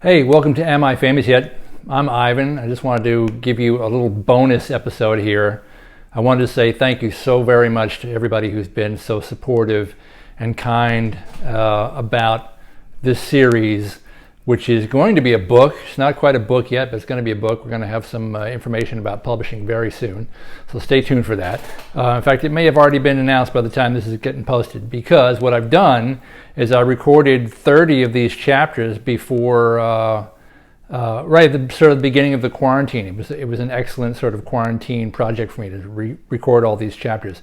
Hey, welcome to Am I Famous Yet? I'm Ivan. I just wanted to give you a little bonus episode here. I wanted to say thank you so very much to everybody who's been so supportive and kind about this series, which is going to be a book. It's not quite a book yet, but it's going to be a book. We're going to have some information about publishing very soon, so stay tuned for that. In fact, it may have already been announced by the time this is getting posted, because what I've done is I recorded 30 of these chapters before, right at the sort of the beginning of the quarantine. It was an excellent sort of quarantine project for me to record all these chapters.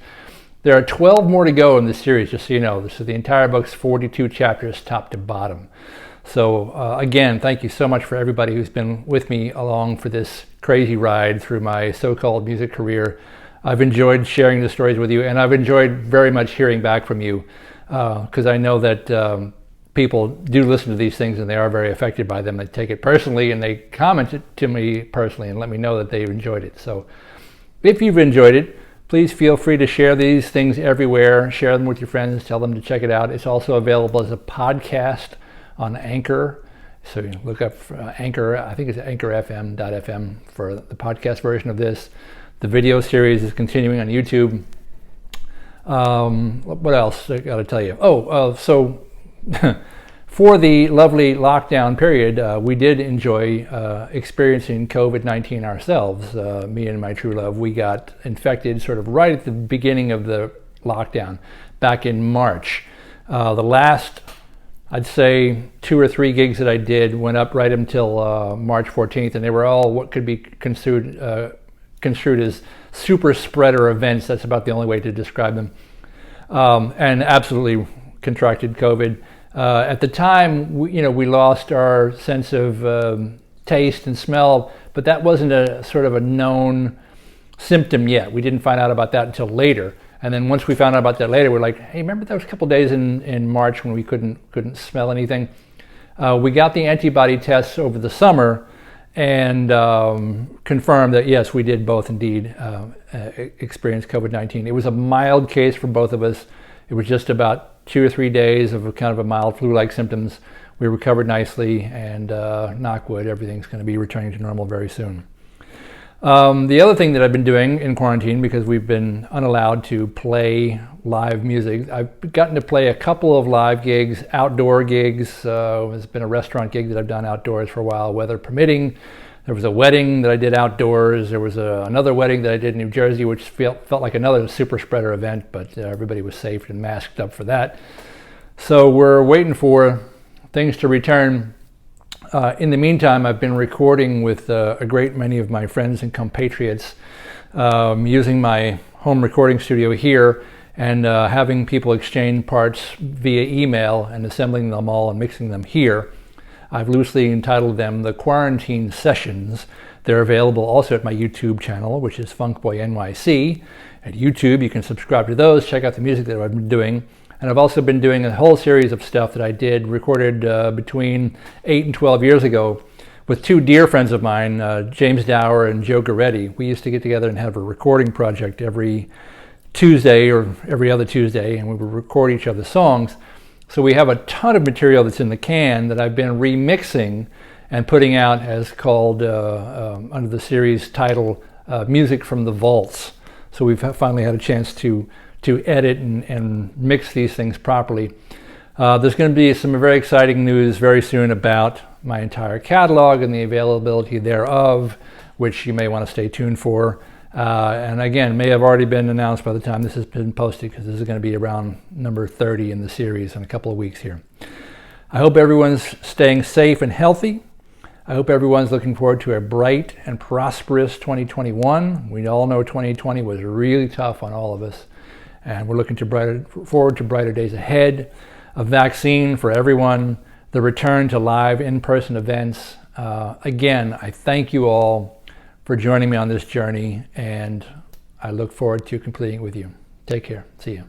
There are 12 more to go in this series, just so you know. So the entire book's 42 chapters, top to bottom. So again, thank you so much for everybody who's been with me along for this crazy ride through my so-called music career. I've enjoyed sharing the stories with you, and I've enjoyed very much hearing back from you, because I know that people do listen to these things and they are very affected by them. They take it personally and they comment it to me personally and let me know that they've enjoyed it. So if you've enjoyed it, please feel free to share these things everywhere. Share them with your friends. Tell them to check it out. It's also available as a podcast on Anchor. So you look up Anchor. I think it's anchor.fm for the podcast version of this. The video series is continuing on YouTube. What else I got to tell you? So for the lovely lockdown period, we did enjoy experiencing COVID-19 ourselves. Me and my true love, we got infected sort of right at the beginning of the lockdown back in March. The last, I'd say, 2 or 3 gigs that I did went up right until March 14th, and they were all what could be construed as super spreader events. That's about the only way to describe them. And absolutely contracted COVID. At the time, we lost our sense of taste and smell, but that wasn't a sort of a known symptom yet. We didn't find out about that until later. And then once we found out about that later, we're like, hey, remember there was a couple days in March when we couldn't smell anything? We got the antibody tests over the summer and confirmed that yes, we did both indeed experience COVID-19. It was a mild case for both of us. It was just about 2 or 3 days of a kind of a mild flu-like symptoms. We recovered nicely, and knock wood, everything's going to be returning to normal very soon. The other thing that I've been doing in quarantine, because we've been unallowed to play live music, I've gotten to play a couple of live gigs, outdoor gigs. There's been a restaurant gig that I've done outdoors for a while, weather permitting. There was a wedding that I did outdoors. There was another wedding that I did in New Jersey, which felt like another super spreader event, but everybody was safe and masked up for that. So we're waiting for things to return. In the meantime, I've been recording with a great many of my friends and compatriots, using my home recording studio here and having people exchange parts via email and assembling them all and mixing them here. I've loosely entitled them the Quarantine Sessions. They're available also at my YouTube channel, which is Funkboy NYC. At YouTube, you can subscribe to those, check out the music that I've been doing. And I've also been doing a whole series of stuff that I recorded between 8 and 12 years ago with 2 dear friends of mine, James Dower and Joe Goretti. We used to get together and have a recording project every Tuesday or every other Tuesday, and we would record each other's songs. So we have a ton of material that's in the can that I've been remixing and putting out as called, under the series title, Music from the Vaults. So we've finally had a chance to edit and mix these things properly. There's going to be some very exciting news very soon about my entire catalog and the availability thereof, which you may want to stay tuned for. And again, may have already been announced by the time this has been posted, because this is going to be around number 30 in the series in a couple of weeks here. I hope everyone's staying safe and healthy. I hope everyone's looking forward to a bright and prosperous 2021. We all know 2020 was really tough on all of us, and we're looking forward to brighter days ahead. A vaccine for everyone, the return to live in-person events. Again, I thank you all for joining me on this journey, and I look forward to completing it with you. Take care. See you.